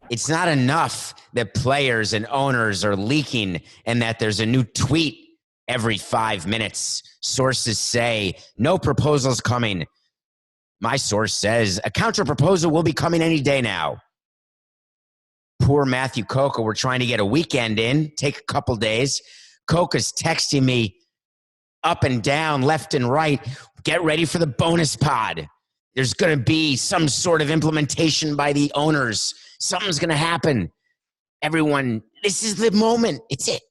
It's not enough that players and owners are leaking and that there's a new tweet every 5 minutes. Sources say no proposals coming. My source says a counter proposal will be coming any day now. Poor Matthew Coca, we're trying to get a weekend in, take a couple days. Coca's texting me up and down, left and right. Get ready for the bonus pod. There's going to be some sort of implementation by the owners. Something's going to happen. Everyone, this is the moment. It's it.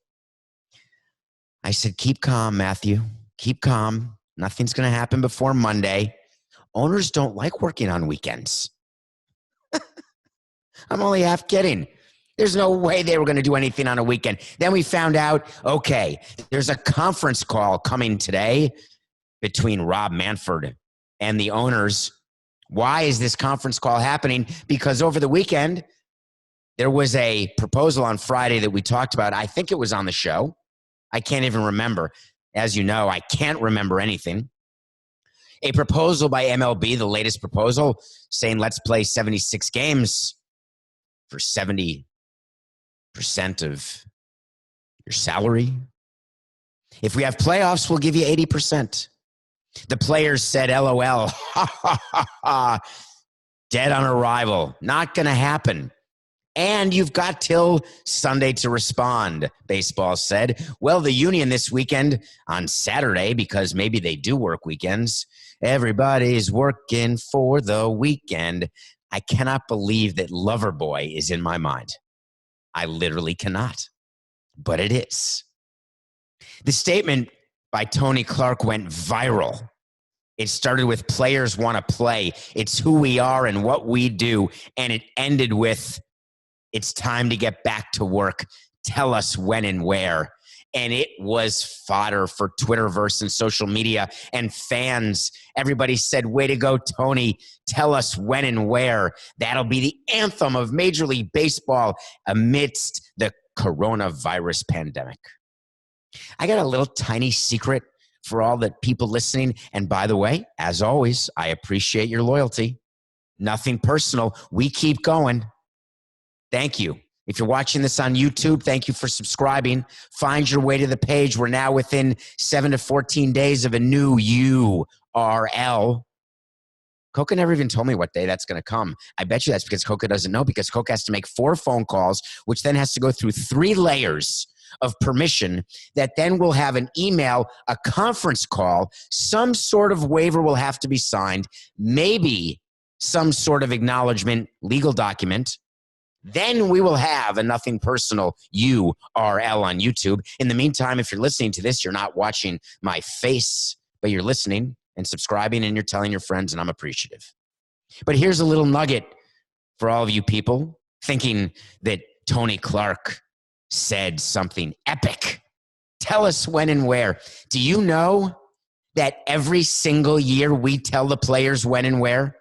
I said, keep calm, Matthew. Keep calm. Nothing's going to happen before Monday. Owners don't like working on weekends. I'm only half kidding. There's no way they were going to do anything on a weekend. Then we found out, okay, there's a conference call coming today between Rob Manfred and the owners. Why is this conference call happening? Because over the weekend, there was a proposal on Friday that we talked about. I think it was on the show. I can't even remember. As you know, I can't remember anything. A proposal by MLB, the latest proposal, saying let's play 76 games for 70% of your salary. If we have playoffs, we'll give you 80%. The players said, LOL, dead on arrival. Not going to happen. And you've got till Sunday to respond, baseball said. Well, the union this weekend on Saturday, because maybe they do work weekends, everybody's working for the weekend. I cannot believe that Loverboy is in my mind. I literally cannot, but it is. The statement by Tony Clark went viral. It started with players want to play. It's who we are and what we do. And it ended with, it's time to get back to work. Tell us when and where. And it was fodder for Twitterverse and social media and fans. Everybody said, way to go, Tony. Tell us when and where. That'll be the anthem of Major League Baseball amidst the coronavirus pandemic. I got a little tiny secret for all the people listening. And by the way, as always, I appreciate your loyalty. Nothing personal. We keep going. Thank you. If you're watching this on YouTube, thank you for subscribing. Find your way to the page. We're now within 7 to 14 days of a new URL. Coca never even told me what day that's going to come. I bet you that's because Coca doesn't know, because Coca has to make 4 phone calls, which then has to go through 3 layers of permission that then will have an email, a conference call, some sort of waiver will have to be signed, maybe some sort of acknowledgement, legal document. Then we will have a nothing personal URL on YouTube. In the meantime, if you're listening to this, you're not watching my face, but you're listening and subscribing and you're telling your friends, and I'm appreciative. But here's a little nugget for all of you people thinking that Tony Clark said something epic. Tell us when and where. Do you know that every single year we tell the players when and where?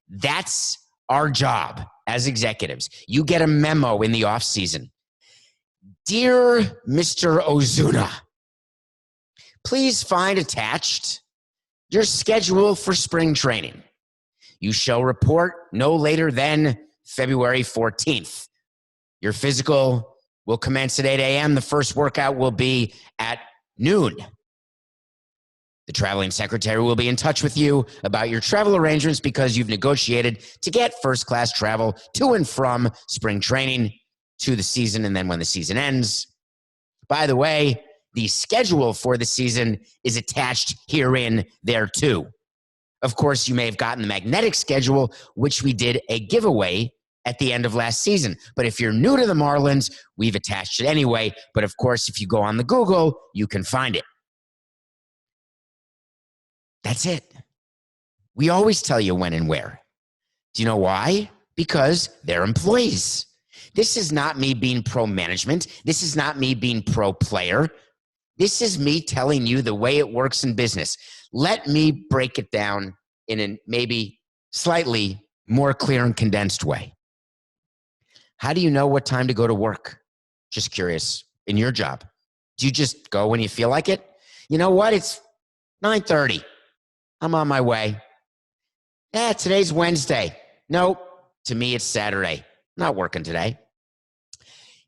That's our job as executives. You get a memo in the off season. Dear Mr. Ozuna, please find attached your schedule for spring training. You shall report no later than February 14th. Your physical will commence at 8 a.m. The first workout will be at noon. The traveling secretary will be in touch with you about your travel arrangements because you've negotiated to get first-class travel to and from spring training to the season and then when the season ends. By the way, the schedule for the season is attached herein there too. Of course, you may have gotten the magnetic schedule, which we did a giveaway at the end of last season. But if you're new to the Marlins, we've attached it anyway. But of course, if you go on the Google, you can find it. That's it. We always tell you when and where. Do you know why? Because they're employees. This is not me being pro-management. This is not me being pro-player. This is me telling you the way it works in business. Let me break it down in a maybe slightly more clear and condensed way. How do you know what time to go to work? Just curious. In your job, do you just go when you feel like it? You know what? It's 9:30. I'm on my way. Today's Wednesday. Nope. To me, it's Saturday. Not working today.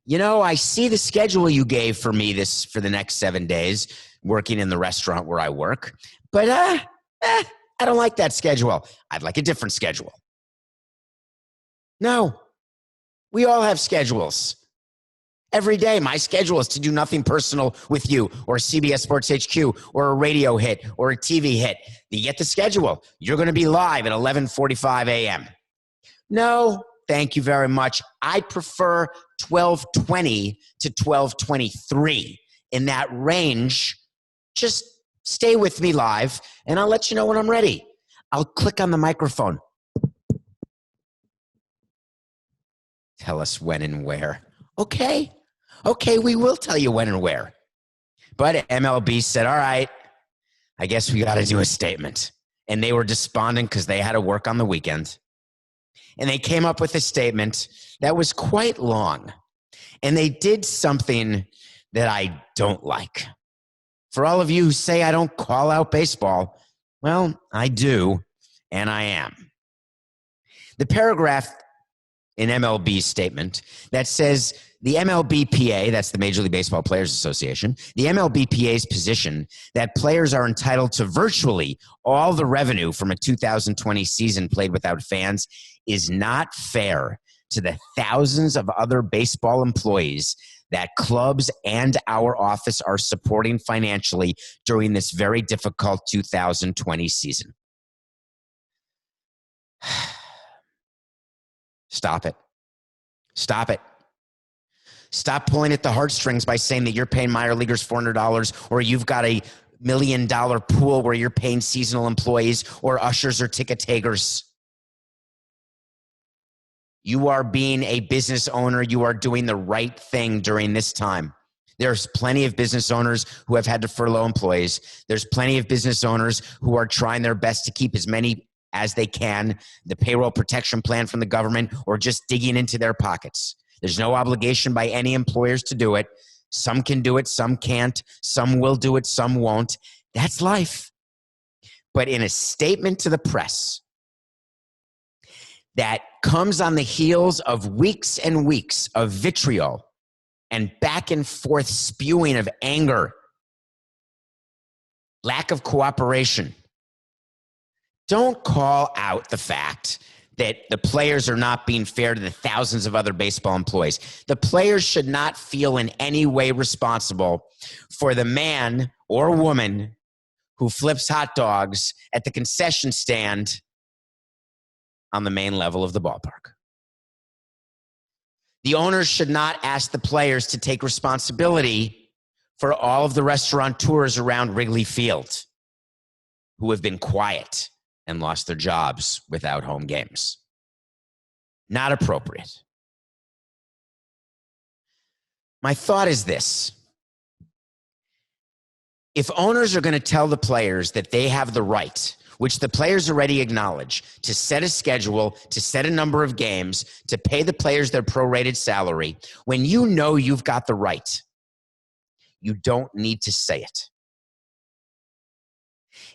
You know, I see the schedule you gave for me for the next 7 days, working in the restaurant where I work, but I don't like that schedule. I'd like a different schedule. No, we all have schedules. Every day, my schedule is to do nothing personal with you or CBS Sports HQ or a radio hit or a TV hit. You get the schedule. You're going to be live at 11:45 a.m. No, thank you very much. I prefer 12:20 to 12:23. In that range, just stay with me live, and I'll let you know when I'm ready. I'll click on the microphone. Tell us when and where. Okay, we will tell you when and where. But MLB said, all right, I guess we got to do a statement. And they were despondent because they had to work on the weekend. And they came up with a statement that was quite long. And they did something that I don't like. For all of you who say I don't call out baseball, well, I do, and I am. The paragraph in MLB's statement that says the MLBPA, that's the Major League Baseball Players Association, the MLBPA's position that players are entitled to virtually all the revenue from a 2020 season played without fans is not fair to the thousands of other baseball employees that clubs and our office are supporting financially during this very difficult 2020 season. Stop it. Stop it. Stop pulling at the heartstrings by saying that you're paying minor leaguers $400 or you've got a $1 million pool where you're paying seasonal employees or ushers or ticket takers. You are being a business owner. You are doing the right thing during this time. There's plenty of business owners who have had to furlough employees. There's plenty of business owners who are trying their best to keep as many as they can, the payroll protection plan from the government, or just digging into their pockets. There's no obligation by any employers to do it. Some can do it, some can't. Some will do it, some won't. That's life. But in a statement to the press that comes on the heels of weeks and weeks of vitriol and back and forth spewing of anger, lack of cooperation, don't call out the fact that the players are not being fair to the thousands of other baseball employees. The players should not feel in any way responsible for the man or woman who flips hot dogs at the concession stand on the main level of the ballpark. The owners should not ask the players to take responsibility for all of the restaurateurs around Wrigley Field who have been quiet and lost their jobs without home games. Not appropriate. My thought is this. If owners are going to tell the players that they have the right, which the players already acknowledge, to set a schedule, to set a number of games, to pay the players their prorated salary, when you know you've got the right, you don't need to say it.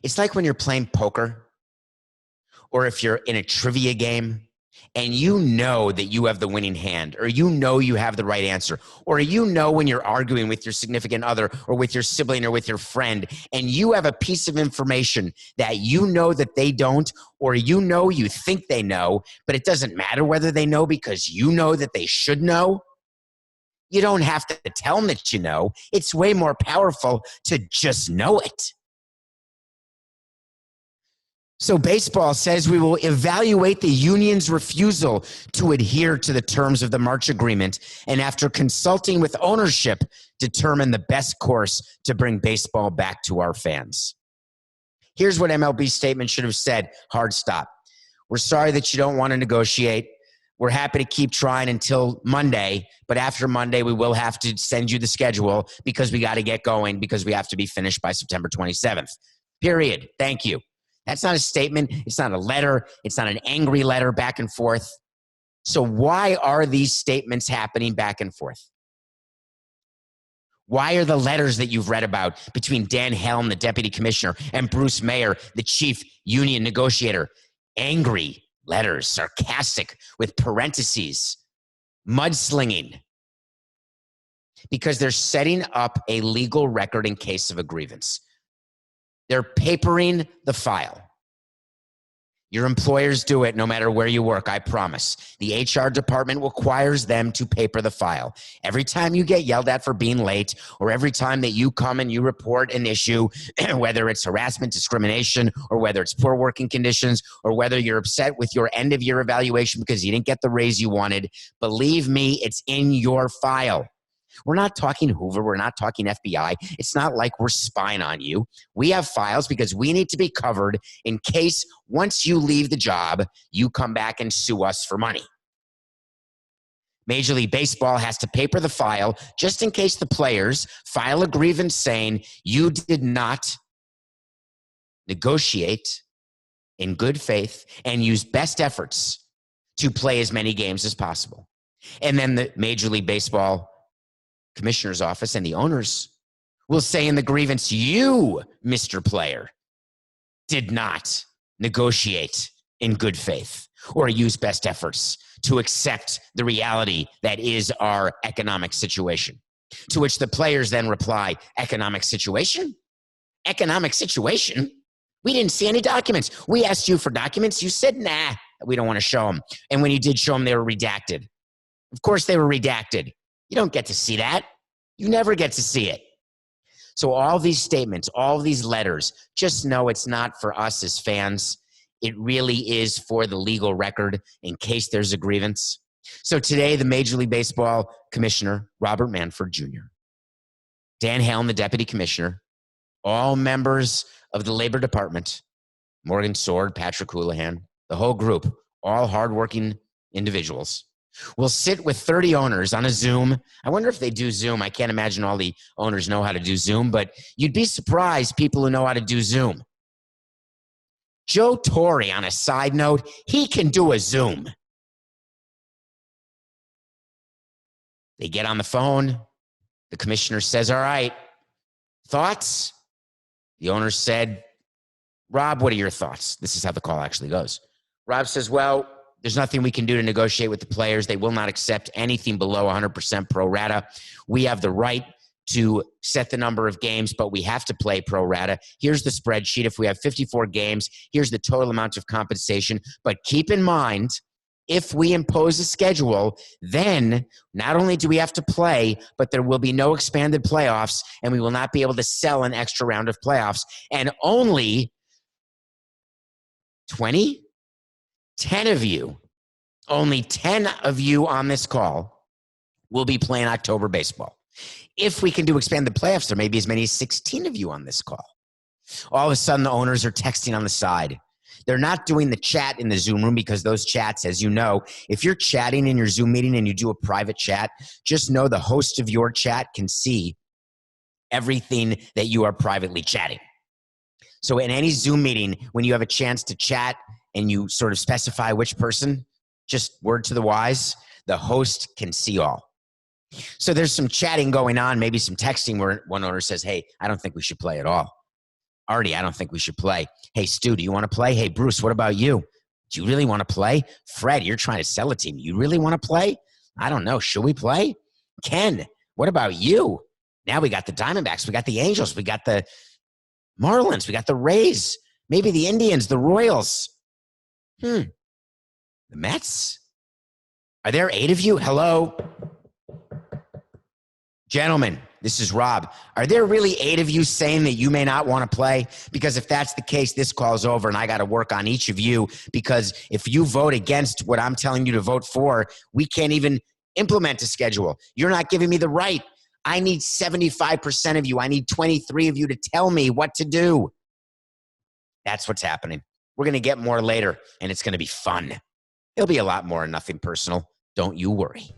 It's like when you're playing poker, or if you're in a trivia game and you know that you have the winning hand, or you know you have the right answer, or you know when you're arguing with your significant other or with your sibling or with your friend, and you have a piece of information that you know that they don't, or you know you think they know, but it doesn't matter whether they know because you know that they should know. You don't have to tell them that you know. It's way more powerful to just know it. So baseball says we will evaluate the union's refusal to adhere to the terms of the March agreement, and after consulting with ownership, determine the best course to bring baseball back to our fans. Here's what MLB's statement should have said. Hard stop. We're sorry that you don't want to negotiate. We're happy to keep trying until Monday, but after Monday, we will have to send you the schedule because we got to get going because we have to be finished by September 27th. Period. Thank you. That's not a statement. It's not a letter. It's not an angry letter back and forth. So why are these statements happening back and forth? Why are the letters that you've read about between Dan Helm, the deputy commissioner, and Bruce Mayer, the chief union negotiator, angry letters, sarcastic, with parentheses, mudslinging, because they're setting up a legal record in case of a grievance. They're papering the file. Your employers do it no matter where you work, I promise. The HR department requires them to paper the file. Every time you get yelled at for being late, or every time that you come and you report an issue, whether it's harassment, discrimination, or whether it's poor working conditions, or whether you're upset with your end of year evaluation because you didn't get the raise you wanted, believe me, it's in your file. We're not talking Hoover. We're not talking FBI. It's not like we're spying on you. We have files because we need to be covered in case once you leave the job, you come back and sue us for money. Major League Baseball has to paper the file just in case the players file a grievance saying you did not negotiate in good faith and use best efforts to play as many games as possible. And then the Major League Baseball Commissioner's office and the owners will say in the grievance, you, Mr. Player, did not negotiate in good faith or use best efforts to accept the reality that is our economic situation. To which the players then reply, economic situation? Economic situation? We didn't see any documents. We asked you for documents. You said, nah, we don't want to show them. And when you did show them, they were redacted. Of course they were redacted. You don't get to see that. You never get to see it. So all these statements, all these letters, just know it's not for us as fans. It really is for the legal record in case there's a grievance. So today, the Major League Baseball Commissioner, Robert Manfred Jr., Dan Halen, the Deputy Commissioner, all members of the Labor Department, Morgan Sword, Patrick Houlihan, the whole group, all hardworking individuals, will sit with 30 owners on a Zoom. I wonder if they do Zoom. I can't imagine all the owners know how to do Zoom, but you'd be surprised people who know how to do Zoom. Joe Torre, on a side note, he can do a Zoom. They get on the phone. The commissioner says, all right, thoughts? The owner said, Rob, what are your thoughts? This is how the call actually goes. Rob says, well, there's nothing we can do to negotiate with the players. They will not accept anything below 100% pro rata. We have the right to set the number of games, but we have to play pro rata. Here's the spreadsheet. If we have 54 games, here's the total amount of compensation. But keep in mind, if we impose a schedule, then not only do we have to play, but there will be no expanded playoffs, and we will not be able to sell an extra round of playoffs. And only 10 of you, only 10 of you on this call will be playing October baseball. If we can do expanded playoffs, there may be as many as 16 of you on this call. All of a sudden, the owners are texting on the side. They're not doing the chat in the Zoom room because those chats, as you know, if you're chatting in your Zoom meeting and you do a private chat, just know the host of your chat can see everything that you are privately chatting. So in any Zoom meeting, when you have a chance to chat and you sort of specify which person, just word to the wise, the host can see all. So there's some chatting going on, maybe some texting where one owner says, hey, I don't think we should play at all. Artie, I don't think we should play. Hey, Stu, do you want to play? Hey, Bruce, what about you? Do you really want to play? Fred, you're trying to sell a team. You really want to play? I don't know. Should we play? Ken, what about you? Now we got the Diamondbacks. We got the Angels. We got the Marlins. We got the Rays. Maybe the Indians, the Royals. The Mets? Are there 8 of you? Hello? Gentlemen, this is Rob. Are there really 8 of you saying that you may not want to play? Because if that's the case, this call's over and I got to work on each of you, because if you vote against what I'm telling you to vote for, we can't even implement a schedule. You're not giving me the right. I need 75% of you. I need 23 of you to tell me what to do. That's what's happening. We're going to get more later, and it's going to be fun. It'll be a lot more and nothing personal. Don't you worry.